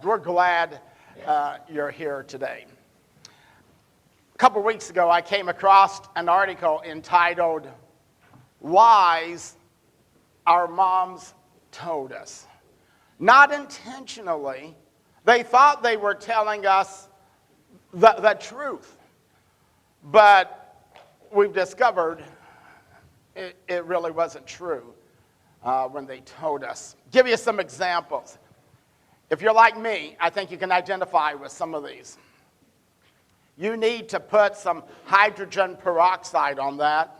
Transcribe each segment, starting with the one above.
We're glad you're here today. A couple weeks ago, I came across an article entitled, Lies Our Moms Told Us. Not intentionally, they thought they were telling us the truth. But we've discovered it really wasn't true when they told us. Give you some examples. If you're like me, I think you can identify with some of these. You need to put some hydrogen peroxide on that.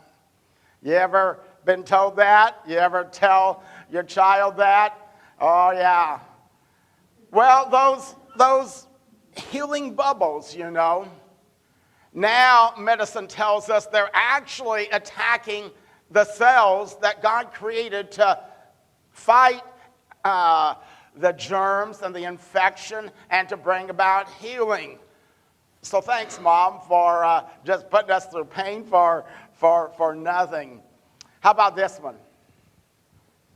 You ever been told that? You ever tell your child that? Oh, yeah. Well, those healing bubbles, now medicine tells us they're actually attacking the cells that God created to fight the germs and the infection and to bring about healing. So thanks, Mom, for just putting us through pain for nothing. How about this one?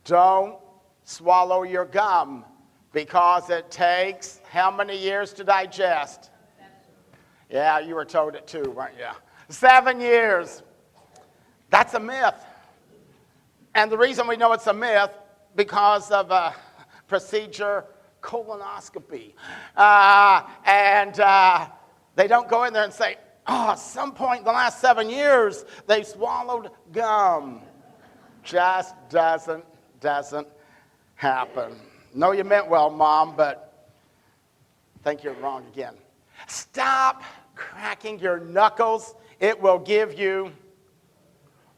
Don't swallow your gum because it takes how many years to digest? Yeah, you were told it too, weren't you? 7 years. That's a myth. And the reason we know it's a myth, because of procedure colonoscopy. They don't go in there and say, at some point in the last 7 years, they swallowed gum. Just doesn't happen. No, you meant well, Mom, but I think you're wrong again. Stop cracking your knuckles. It will give you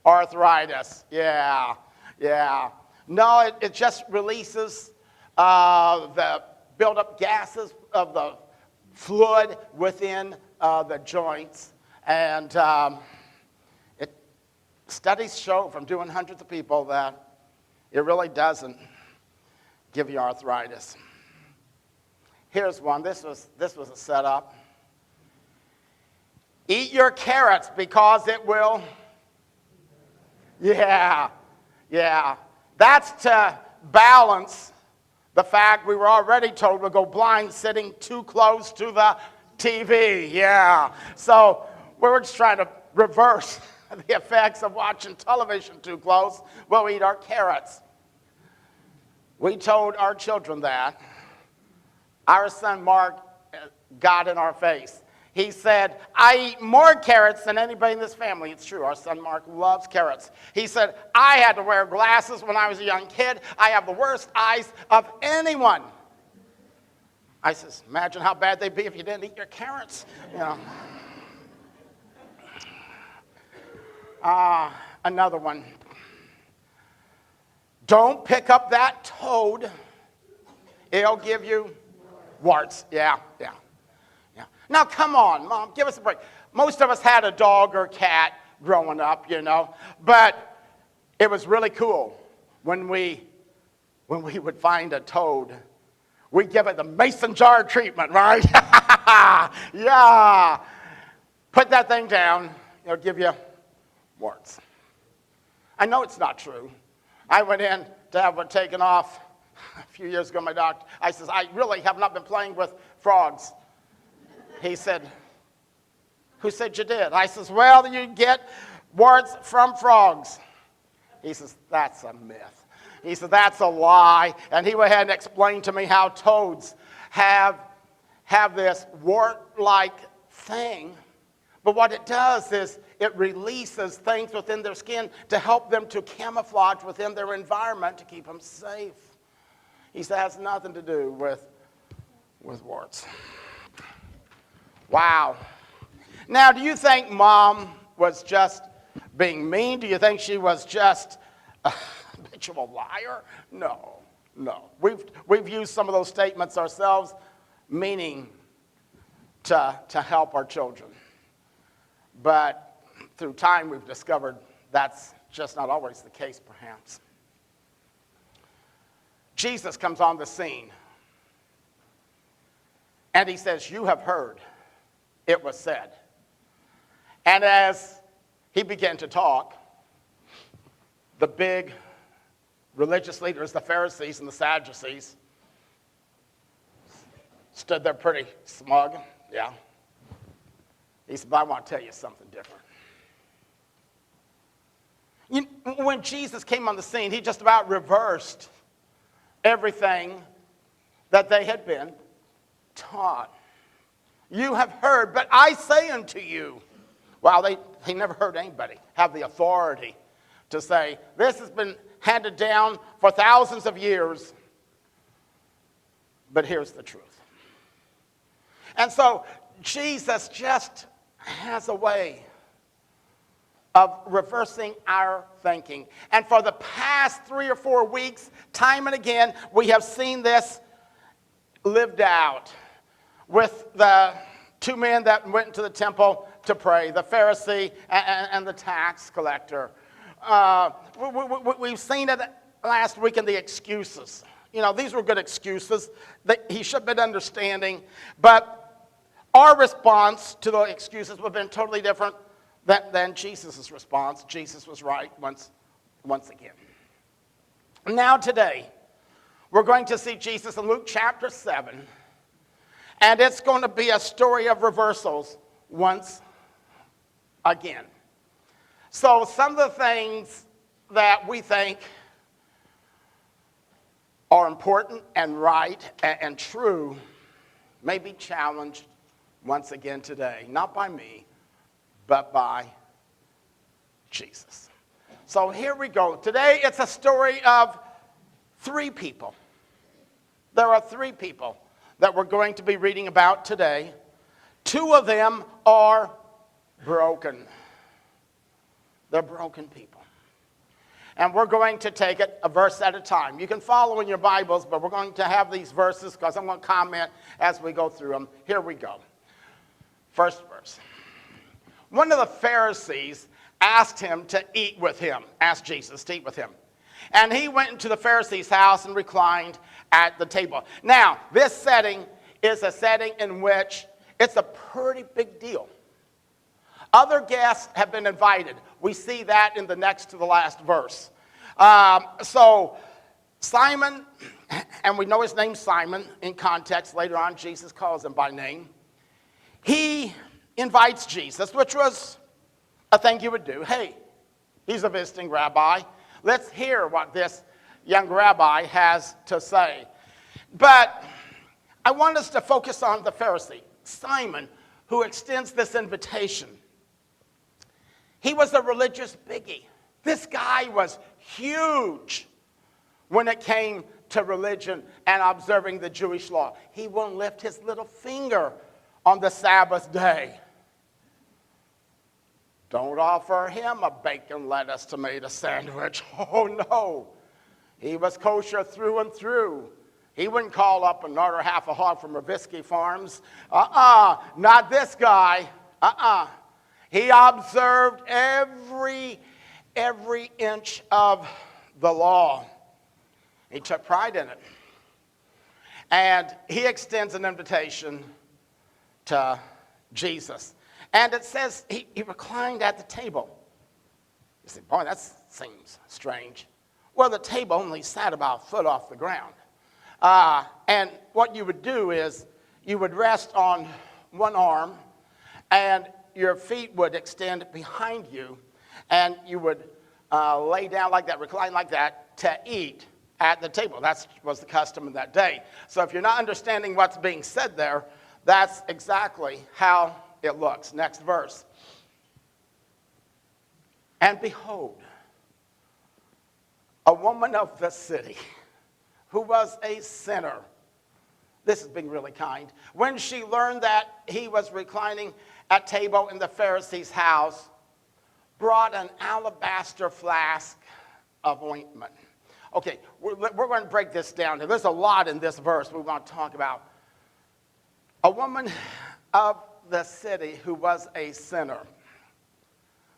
arthritis. Yeah. No, it just releases the buildup gases of the fluid within the joints. And studies show from doing hundreds of people that it really doesn't give you arthritis. Here's one. This was a setup. Eat your carrots because it will. Yeah. That's to balance the fact we were already told we'll go blind sitting too close to the TV. Yeah. So we're just trying to reverse the effects of watching television too close. We'll eat our carrots. We told our children that. Our son Mark got in our face. He said, I eat more carrots than anybody in this family. It's true. Our son Mark loves carrots. He said, I had to wear glasses when I was a young kid. I have the worst eyes of anyone. I says, imagine how bad they'd be if you didn't eat your carrots. Another one. Don't pick up that toad. It'll give you warts. Yeah. Now, come on, Mom, give us a break. Most of us had a dog or cat growing up, but it was really cool when we would find a toad. We'd give it the mason jar treatment, right? Yeah. Put that thing down. It'll give you warts. I know it's not true. I went in to have one taken off a few years ago. My doctor, I says, I really have not been playing with frogs. He said, who said you did? I says, well, you get warts from frogs. He says, that's a myth. He said, that's a lie. And he went ahead and explained to me how toads have this wart-like thing. But what it does is it releases things within their skin to help them to camouflage within their environment to keep them safe. He said, it has nothing to do with warts. Wow. Now, do you think Mom was just being mean? Do you think she was just a habitual liar? No. We've used some of those statements ourselves, meaning to help our children. But through time, we've discovered that's just not always the case, perhaps. Jesus comes on the scene, and he says, you have heard. It was said. And as he began to talk, the big religious leaders, the Pharisees and the Sadducees, stood there pretty smug. Yeah. He said, but I want to tell you something different. When Jesus came on the scene, he just about reversed everything that they had been taught. You have heard, but I say unto you. Wow, they never heard anybody have the authority to say, this has been handed down for thousands of years, but here's the truth. And so Jesus just has a way of reversing our thinking. And for the past 3 or 4 weeks, time and again, we have seen this lived out with the 2 men that went into the temple to pray, the Pharisee and the tax collector. We've seen it last week in the excuses. You know, these were good excuses that he should have been understanding, but our response to the excuses would have been totally different than Jesus' response. Jesus was right once again. Now today, we're going to see Jesus in Luke chapter 7, and it's going to be a story of reversals once again. So some of the things that we think are important and right and true may be challenged once again today, not by me, but by Jesus. So here we go. Today it's a story of 3 people. There are 3 people that we're going to be reading about today. 2 of them are broken. They're broken people. And we're going to take it a verse at a time. You can follow in your Bibles, but we're going to have these verses because I'm going to comment as we go through them. Here we go. First verse. One of the Pharisees asked him to eat with him, asked Jesus to eat with him. And he went into the Pharisee's house and reclined at the table. Now, this setting is a setting in which it's a pretty big deal. Other guests have been invited. We see that in the next to the last verse. So Simon, and we know his name's Simon in context. Later on, Jesus calls him by name. He invites Jesus, which was a thing you would do. Hey, he's a visiting rabbi. Let's hear what this young rabbi has to say. But I want us to focus on the Pharisee, Simon, who extends this invitation. He was a religious biggie. This guy was huge when it came to religion and observing the Jewish law. He won't lift his little finger on the Sabbath day. Don't offer him a bacon, lettuce, tomato sandwich. Oh, no. He was kosher through and through. He wouldn't call up and order half a hog from Revisky Farms. Not this guy. He observed every inch of the law. He took pride in it. And he extends an invitation to Jesus. And it says he reclined at the table. You say, boy, that seems strange. Well, the table only sat about a foot off the ground. And what you would do is you would rest on one arm, and your feet would extend behind you, and you would lay down like that, recline like that, to eat at the table. That was the custom of that day. So if you're not understanding what's being said there, that's exactly how it looks. Next verse. And behold, a woman of the city who was a sinner. This is being really kind. When she learned that he was reclining at table in the Pharisee's house, brought an alabaster flask of ointment. Okay, we're going to break this down. There's a lot in this verse we want to talk about. A woman of the city who was a sinner.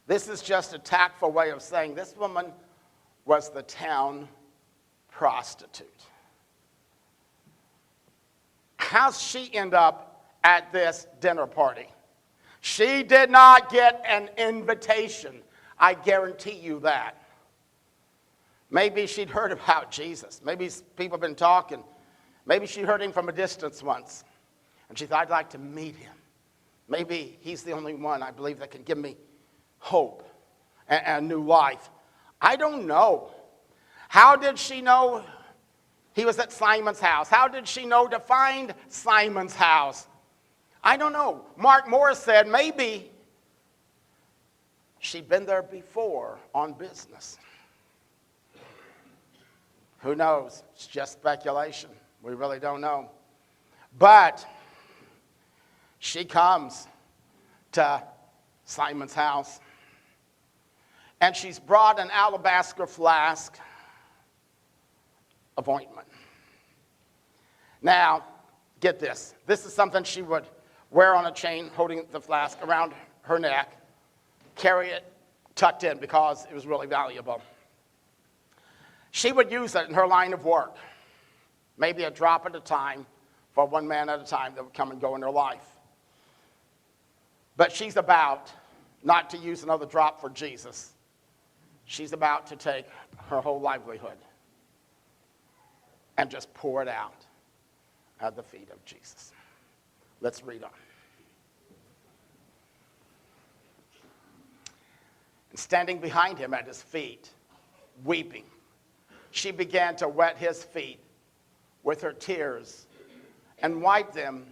This is just a tactful way of saying this woman was the town prostitute. How's she end up at this dinner party? She did not get an invitation. I guarantee you that. Maybe she'd heard about Jesus. Maybe people have been talking. Maybe she heard him from a distance once. And she thought, I'd like to meet him. Maybe he's the only one, I believe, that can give me hope and new life. I don't know. How did she know he was at Simon's house? How did she know to find Simon's house? I don't know. Mark Morris said maybe she'd been there before on business. Who knows? It's just speculation. We really don't know. But she comes to Simon's house, and she's brought an alabaster flask of ointment. Now, get this. This is something she would wear on a chain, holding the flask around her neck, carry it tucked in because it was really valuable. She would use it in her line of work, maybe a drop at a time for one man at a time that would come and go in her life. But she's about not to use another drop for Jesus. She's about to take her whole livelihood and just pour it out at the feet of Jesus. Let's read on. And standing behind him at his feet, weeping, she began to wet his feet with her tears and wiped them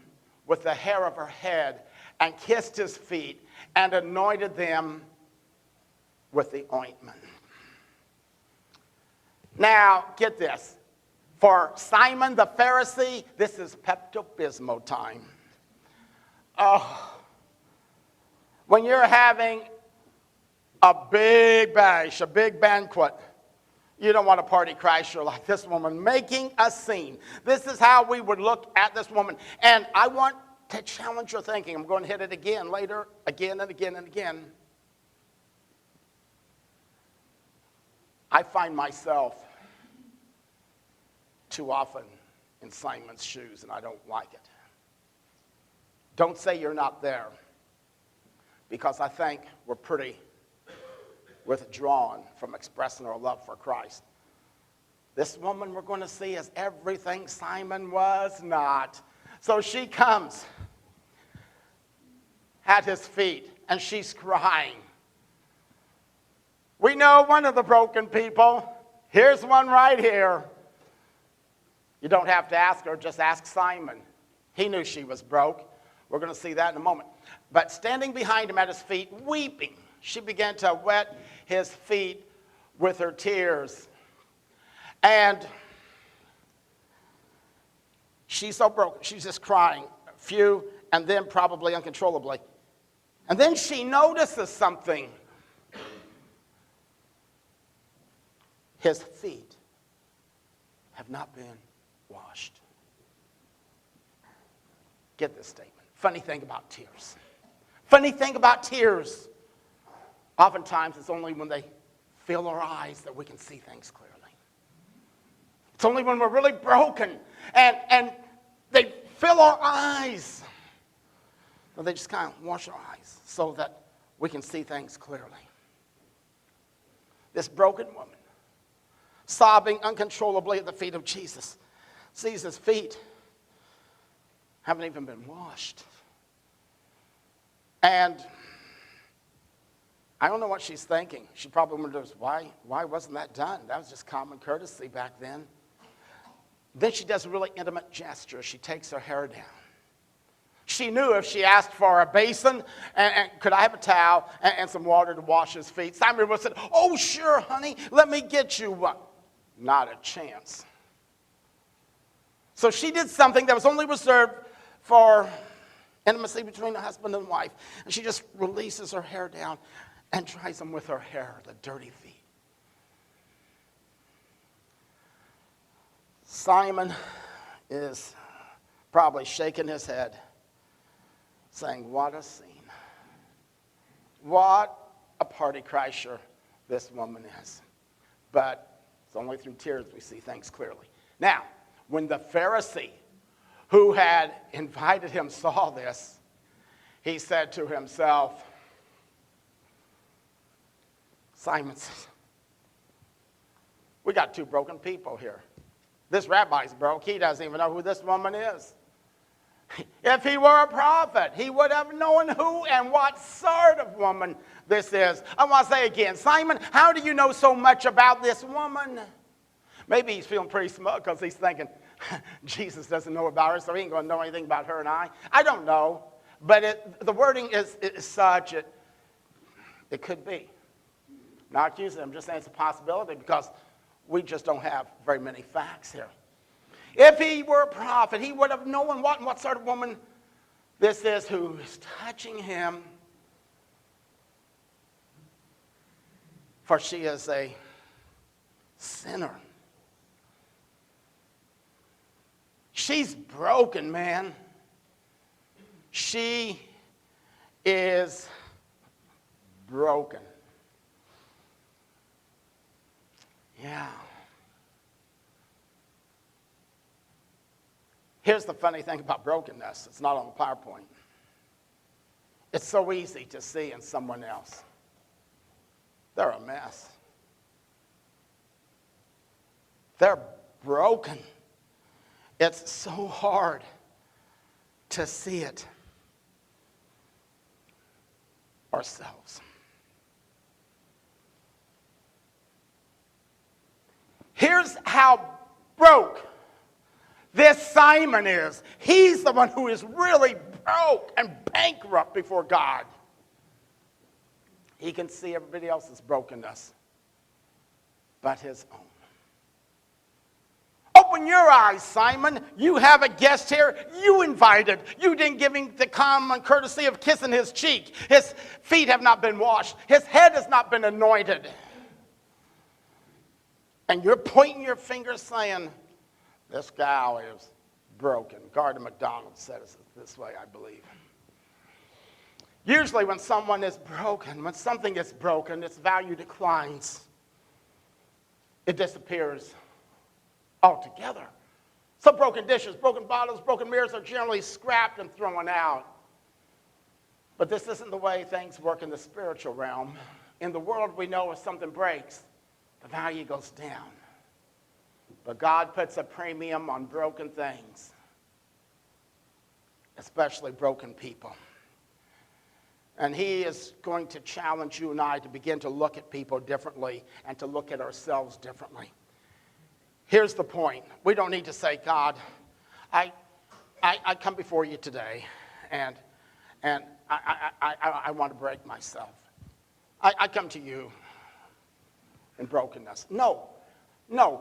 with the hair of her head and kissed his feet and anointed them with the ointment. Now, get this. For Simon the Pharisee, this is Pepto-Bismol time. Oh, when you're having a big bash, a big banquet, you don't want a party crasher like this woman making a scene. This is how we would look at this woman. And I want to challenge your thinking. I'm going to hit it again later, again and again and again. I find myself too often in Simon's shoes, and I don't like it. Don't say you're not there, because I think we're pretty withdrawn from expressing our love for Christ. This woman we're going to see is everything Simon was not. So she comes at his feet, and she's crying. We know one of the broken people. Here's one right here. You don't have to ask her, just ask Simon. He knew she was broke. We're going to see that in a moment. But standing behind him at his feet, weeping, she began to wet his feet with her tears. And she's so broken. She's just crying, few, and then probably uncontrollably. And then she notices something. His feet have not been washed. Get this statement. Funny thing about tears. Funny thing about tears. Oftentimes, it's only when they fill our eyes that we can see things clearly. It's only when we're really broken and they fill our eyes. Or they just kind of wash our eyes so that we can see things clearly. This broken woman, sobbing uncontrollably at the feet of Jesus, sees his feet haven't even been washed. And I don't know what she's thinking. She probably wonders, why wasn't that done? That was just common courtesy back then. Then she does a really intimate gesture. She takes her hair down. She knew if she asked for a basin and could I have a towel and some water to wash his feet, Simon would have said, oh, sure, honey, let me get you one. Not a chance. So she did something that was only reserved for intimacy between a husband and wife. And she just releases her hair down and dries them with her hair, the dirty feet. Simon is probably shaking his head, saying, what a scene. What a party crasher this woman is. But it's only through tears we see things clearly. Now, when the Pharisee who had invited him saw this, he said to himself, Simon says, we got two broken people here. This rabbi's broke. He doesn't even know who this woman is. If he were a prophet, he would have known who and what sort of woman this is. I want to say again, Simon, how do you know so much about this woman? Maybe he's feeling pretty smug because he's thinking, Jesus doesn't know about her, so he ain't going to know anything about her and I. I don't know. But the wording is such, it could be. Not accusing him, just saying it's a possibility because we just don't have very many facts here. If he were a prophet, he would have known what sort of woman this is who is touching him. For she is a sinner. She's broken, man. She is broken. Yeah. Here's the funny thing about brokenness. It's not on the PowerPoint. It's so easy to see in someone else. They're a mess. They're broken. It's so hard to see it ourselves. Here's how broke this Simon is. He's the one who is really broke and bankrupt before God. He can see everybody else's brokenness, but his own. Open your eyes, Simon. You have a guest here you invited. You didn't give him the common courtesy of kissing his cheek. His feet have not been washed. His head has not been anointed. And you're pointing your finger saying, this gal is broken. Gardner MacDonald said it this way, I believe. Usually when someone is broken, when something is broken, its value declines. It disappears altogether. So broken dishes, broken bottles, broken mirrors are generally scrapped and thrown out. But this isn't the way things work in the spiritual realm. In the world, we know if something breaks, the value goes down. But God puts a premium on broken things, especially broken people. And he is going to challenge you and I to begin to look at people differently and to look at ourselves differently. Here's the point. We don't need to say, God, I come before you today, and I want to break myself. I come to you in brokenness. No.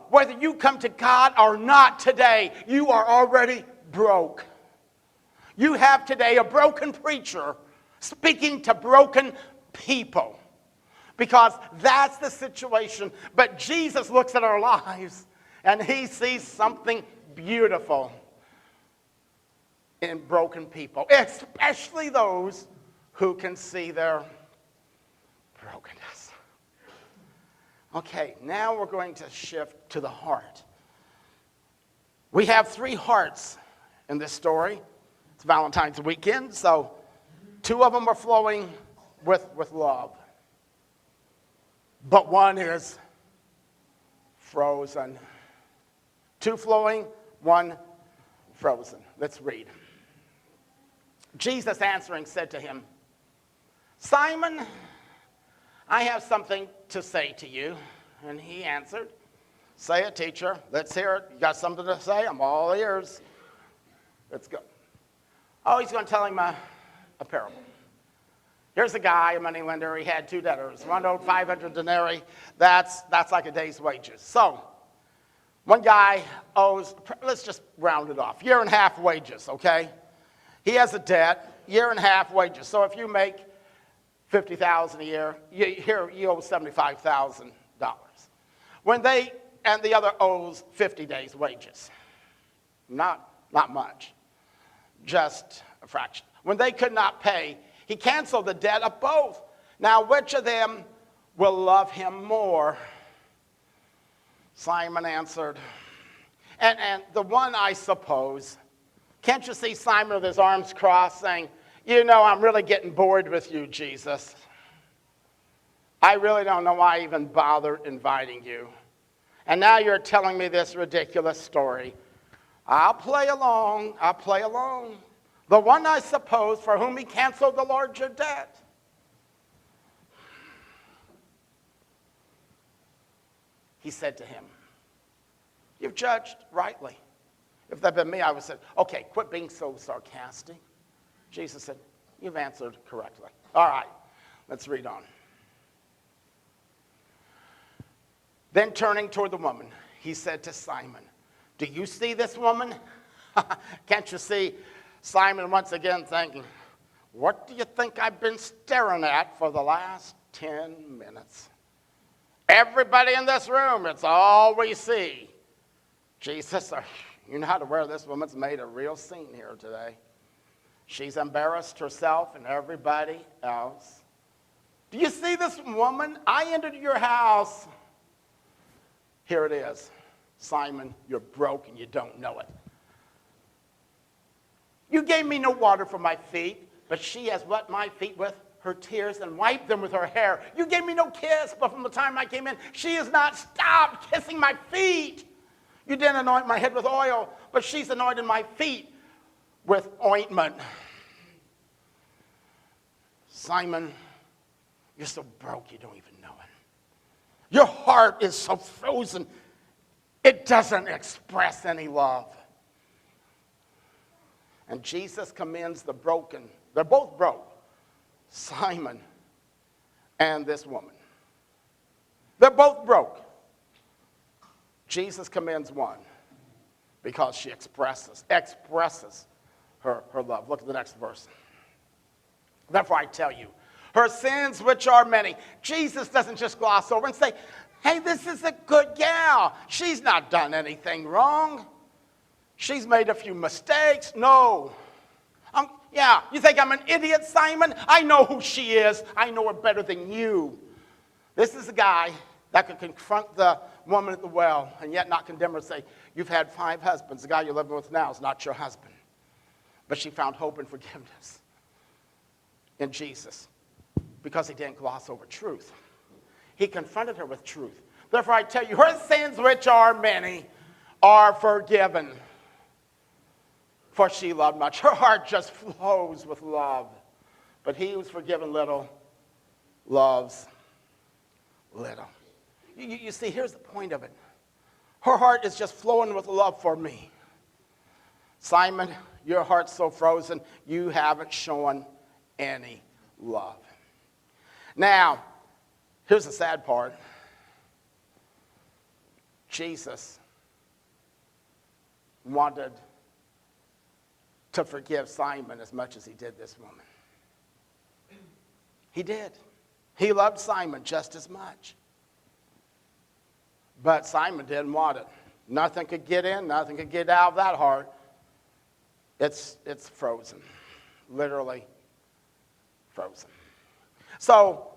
Whether you come to God or not today, you are already broke. You have today a broken preacher speaking to broken people, because that's the situation. But Jesus looks at our lives and he sees something beautiful in broken people, especially those who can see their brokenness. Okay, now we're going to shift to the heart. We have 3 hearts in this story. It's Valentine's weekend, so 2 of them are flowing with love. But one is frozen. 2 flowing, 1 frozen. Let's read. Jesus answering said to him, Simon, I have something to say to you. And he answered, say it, teacher. Let's hear it. You got something to say? I'm all ears. Let's go. Oh, he's going to tell him a parable. Here's a guy, a moneylender. He had 2 debtors. One owed 500 denarii. That's like a day's wages. So one guy owes, let's just round it off, 1.5 years wages, okay? He has a debt, 1.5 years wages. So if you make $50,000 a year, you owe $75,000. And the other owes 50 days wages. Not much, just a fraction. When they could not pay, he canceled the debt of both. Now, which of them will love him more? Simon answered, and the one, I suppose. Can't you see Simon with his arms crossed saying, I'm really getting bored with you, Jesus. I really don't know why I even bothered inviting you. And now you're telling me this ridiculous story. I'll play along. The one, I suppose, for whom he canceled the larger debt. He said to him, you've judged rightly. If that had been me, I would have said, okay, quit being so sarcastic. Jesus said, you've answered correctly. All right, let's read on. Then turning toward the woman, he said to Simon, do you see this woman? Can't you see Simon once again thinking, what do you think I've been staring at for the last 10 minutes? Everybody in this room, it's all we see. Jesus, you know how to wear this woman's made a real scene here today. She's embarrassed herself and everybody else. Do you see this woman? I entered your house. Here it is. Simon, you're broke and you don't know it. You gave me no water for my feet, but she has wet my feet with her tears and wiped them with her hair. You gave me no kiss, but from the time I came in, she has not stopped kissing my feet. You didn't anoint my head with oil, but she's anointed my feet with ointment. Simon, you're so broke you don't even know it. Your heart is so frozen, it doesn't express any love. And Jesus commends the broken. They're both broke. Simon and this woman. They're both broke. Jesus commends one because she expresses her love. Look at the next verse. Therefore I tell you, her sins, which are many. Jesus doesn't just gloss over and say, hey, this is a good gal. She's not done anything wrong. She's made a few mistakes. No. Yeah, you think I'm an idiot, Simon? I know who she is. I know her better than you. This is a guy that could confront the woman at the well and yet not condemn her and say, you've had 5 husbands. The guy you're living with now is not your husband. But she found hope and forgiveness in Jesus because he didn't gloss over truth. He confronted her with truth. Therefore, I tell you, her sins, which are many, are forgiven. For she loved much. Her heart just flows with love. But he who's forgiven little loves little. You see, here's the point of it. Her heart is just flowing with love for me. Simon, your heart's so frozen, you haven't shown any love. Now, here's the sad part. Jesus wanted to forgive Simon as much as he did this woman. He did. He loved Simon just as much. But Simon didn't want it. Nothing could get in, nothing could get out of that heart. It's frozen. Literally frozen. So,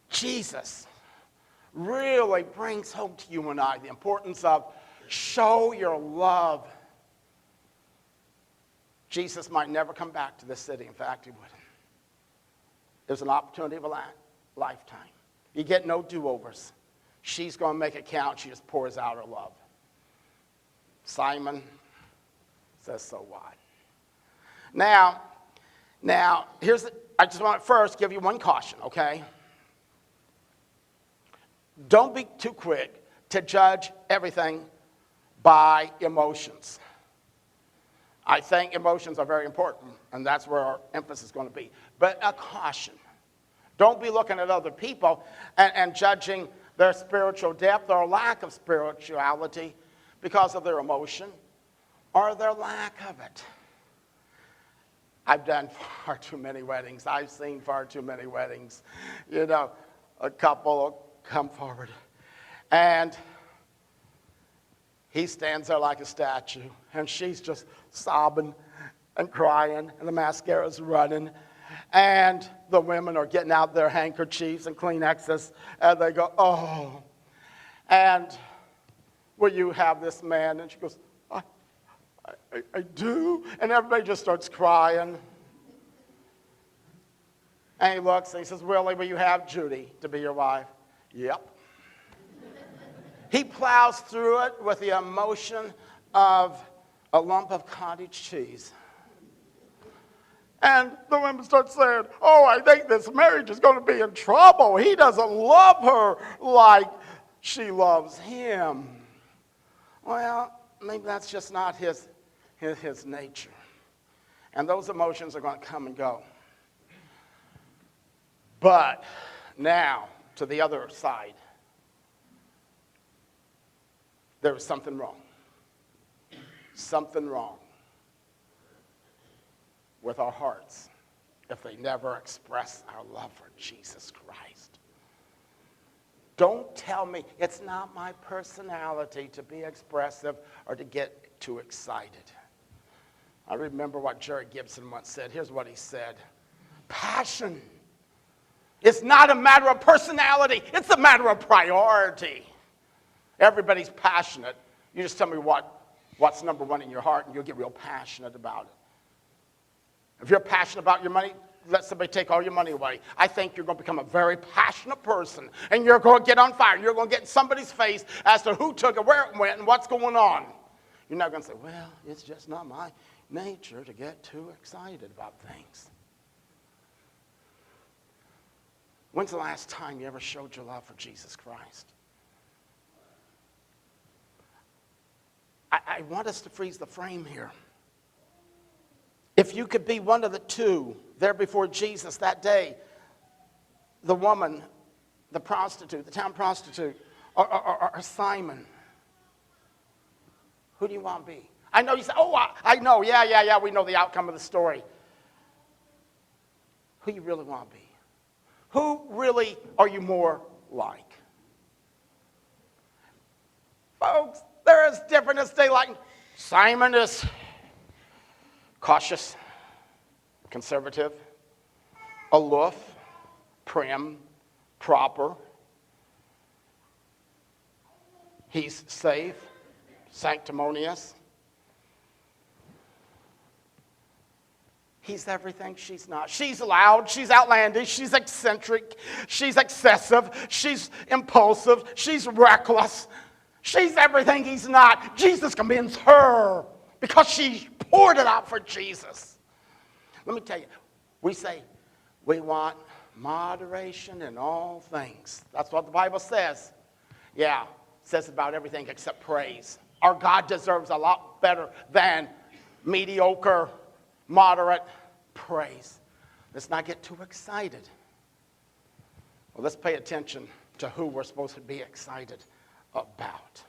Jesus really brings home to you and I the importance of show your love. Jesus might never come back to this city. In fact, he wouldn't. It was an opportunity of a lifetime. You get no do-overs. She's going to make it count. She just pours out her love. Simon says, so what? Now, I just want to first give you one caution, okay? Don't be too quick to judge everything by emotions. I think emotions are very important, and that's where our emphasis is going to be. But a caution. Don't be looking at other people and judging their spiritual depth or lack of spirituality because of their emotion or their lack of it. I've done far too many weddings. I've seen far too many weddings. You know, a couple will come forward, and he stands there like a statue, and she's just sobbing and crying, and the mascara's running, and the women are getting out their handkerchiefs and Kleenexes, and they go, oh. And will you have this man? And she goes, I do. And everybody just starts crying. And he looks and he says, Willie, will you have Judy to be your wife? Yep. He plows through it with the emotion of a lump of cottage cheese. And the women start saying, oh, I think this marriage is going to be in trouble. He doesn't love her like she loves him. Well, maybe that's just not his nature. And those emotions are going to come and go. But now, to the other side, there is something wrong. Something wrong with our hearts if they never express our love for Jesus Christ. Don't tell me it's not my personality to be expressive or to get too excited. I remember what Jerry Gibson once said. Here's what he said. Passion is not a matter of personality. It's a matter of priority. Everybody's passionate. You just tell me what's number one in your heart, and you'll get real passionate about it. If you're passionate about your money, let somebody take all your money away. I think you're going to become a very passionate person, and you're going to get on fire. You're going to get in somebody's face as to who took it, where it went, and what's going on. You're not going to say, well, it's just not my nature to get too excited about things. When's the last time you ever showed your love for Jesus Christ? I want us to freeze the frame here. If you could be one of the two there before Jesus that day, the woman, the prostitute, the town prostitute, or Simon, who do you want to be? I know you say, oh, I know, yeah, we know the outcome of the story. Who you really want to be? Who really are you more like? Folks, they're as different as daylight. Simon is cautious, conservative, aloof, prim, proper. He's safe, sanctimonious. He's everything she's not. She's loud, she's outlandish, she's eccentric, she's excessive, she's impulsive, she's reckless. She's everything he's not. Jesus commends her because she poured it out for Jesus. Let me tell you, we say we want moderation in all things. That's what the Bible says. Yeah, it says about everything except praise. Our God deserves a lot better than mediocre, moderate praise. Let's not get too excited. Well, let's pay attention to who we're supposed to be excited about.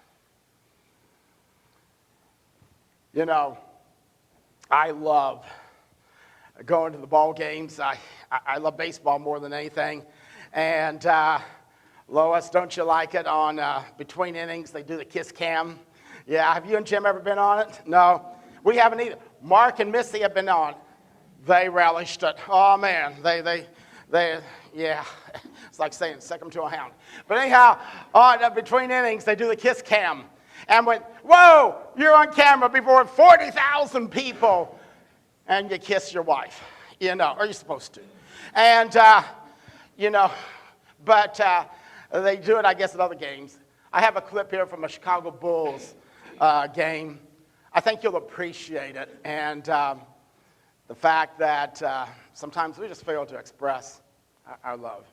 You know, I love going to the ball games. I love baseball more than anything. And Lois, don't you like it on between innings? They do the kiss cam. Yeah, have you and Jim ever been on it? No, we haven't either. Mark and Missy have been on. They relished it. Oh man, they yeah. It's like saying sick 'em to a hound. But anyhow, between innings, they do the kiss cam. And when, whoa, you're on camera before 40,000 people, and you kiss your wife, or you're supposed to. And, but they do it, I guess, at other games. I have a clip here from a Chicago Bulls game. I think you'll appreciate it. And the fact that sometimes we just fail to express our love.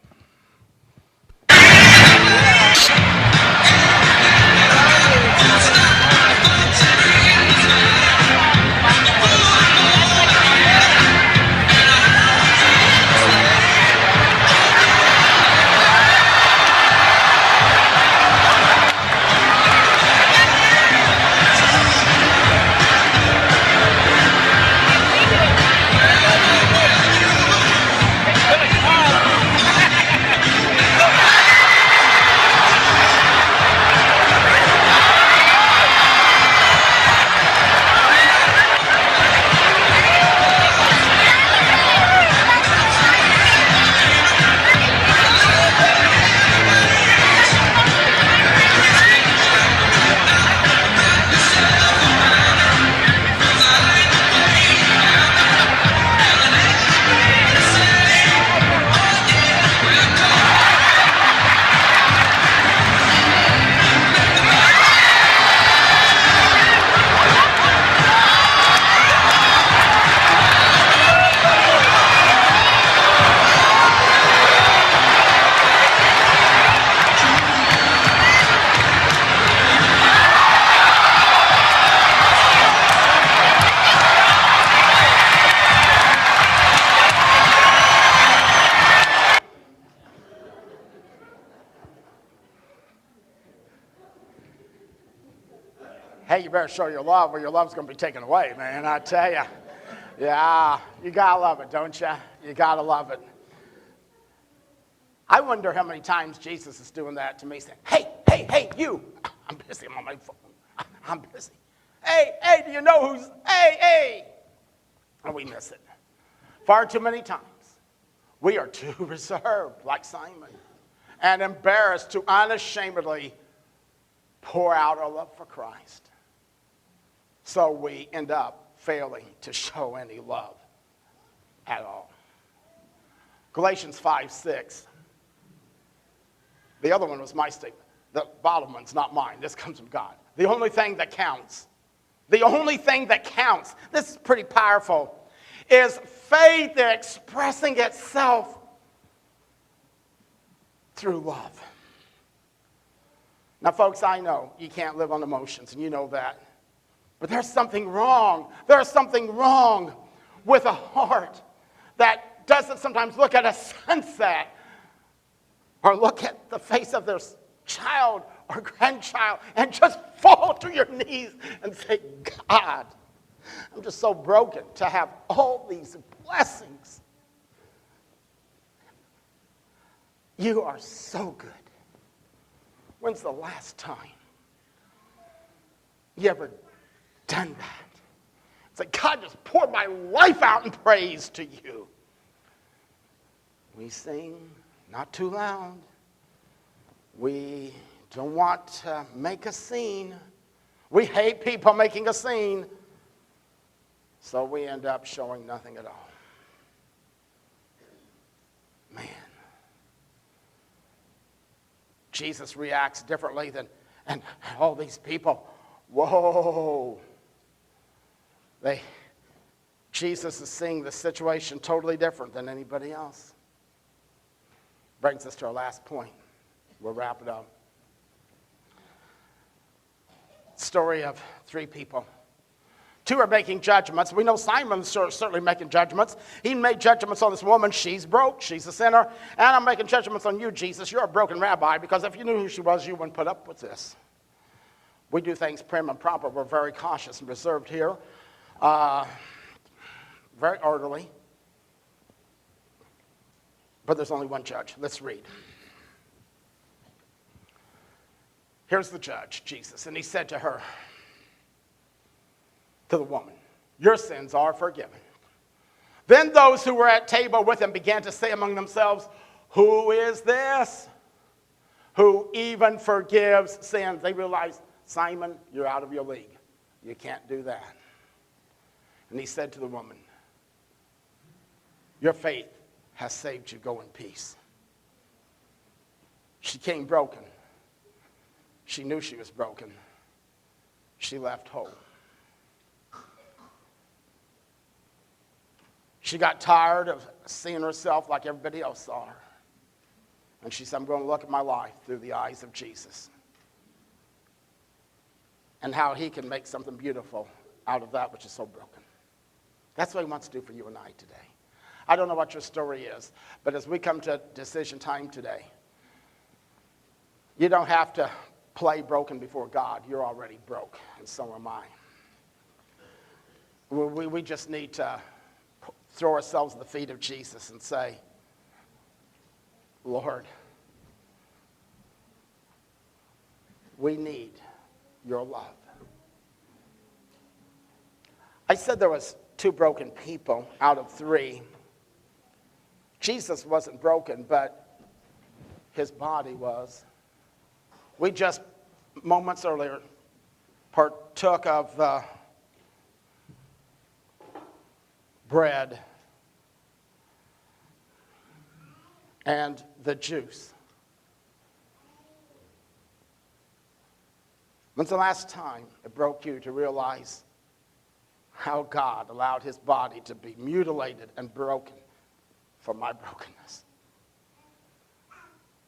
Hey, you better show your love or your love's going to be taken away, man, I tell you. Yeah, you got to love it, don't you? You got to love it. I wonder how many times Jesus is doing that to me, saying, hey, you. I'm busy, I'm on my phone. I'm busy. Hey, do you know who's, hey. And we miss it. Far too many times. We are too reserved, like Simon, and embarrassed to unashamedly pour out our love for Christ. So we end up failing to show any love at all. Galatians 5:6. The other one was my statement. The bottom one's not mine. This comes from God. The only thing that counts, this is pretty powerful, is faith expressing itself through love. Now, folks, I know you can't live on emotions, and you know that. But there's something wrong. There's something wrong with a heart that doesn't sometimes look at a sunset or look at the face of their child or grandchild and just fall to your knees and say, God, I'm just so broken to have all these blessings. You are so good. When's the last time you ever done that? It's like, God, just pour my life out in praise to you. We sing not too loud. We don't want to make a scene. We hate people making a scene. So we end up showing nothing at all. Man. Jesus reacts differently than, and all these people, whoa. Jesus is seeing the situation totally different than anybody else. Brings us to our last point. We'll wrap it up. Story of 3 people. 2 are making judgments. We know Simon's certainly making judgments. He made judgments on this woman. She's broke. She's a sinner. And I'm making judgments on you, Jesus. You're a broken rabbi, because if you knew who she was, you wouldn't put up with this. We do things prim and proper. We're very cautious and reserved here. Very orderly. But there's only one judge. Let's read. Here's the judge, Jesus. And he said to her, to the woman, your sins are forgiven. Then those who were at table with him began to say among themselves, who is this who even forgives sins? They realized, Simon, you're out of your league. You can't do that. And he said to the woman, your faith has saved you. Go in peace. She came broken. She knew she was broken. She left whole. She got tired of seeing herself like everybody else saw her. And she said, I'm going to look at my life through the eyes of Jesus. And how he can make something beautiful out of that which is so broken. That's what he wants to do for you and I today. I don't know what your story is, but as we come to decision time today, you don't have to play broken before God. You're already broke, and so am I. We just need to throw ourselves at the feet of Jesus and say, Lord, we need your love. I said there was 2 broken people out of 3. Jesus wasn't broken, but his body was. We just moments earlier partook of the bread and the juice. When's the last time it broke you to realize how God allowed his body to be mutilated and broken for my brokenness?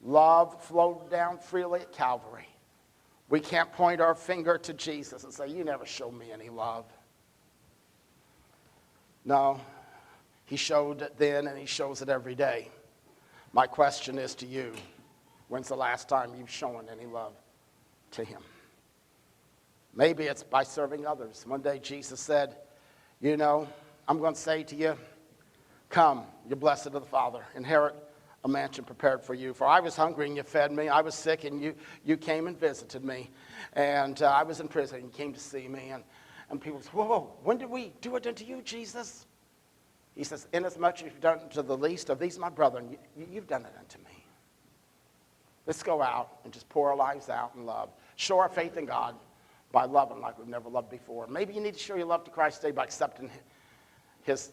Love flowed down freely at Calvary. We can't point our finger to Jesus and say, you never showed me any love. No, he showed it then and he shows it every day. My question is to you, when's the last time you've shown any love to him? Maybe it's by serving others. One day Jesus said, you know, I'm going to say to you, come, you're blessed of the Father. Inherit a mansion prepared for you. For I was hungry and you fed me. I was sick and you came and visited me. And I was in prison and you came to see me. And people say, whoa, when did we do it unto you, Jesus? He says, inasmuch as you've done it to the least of these my brethren, you've done it unto me. Let's go out and just pour our lives out in love. Show our faith in God by loving like we've never loved before. Maybe you need to show your love to Christ today by accepting his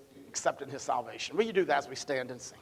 salvation. Will you do that as we stand and sing?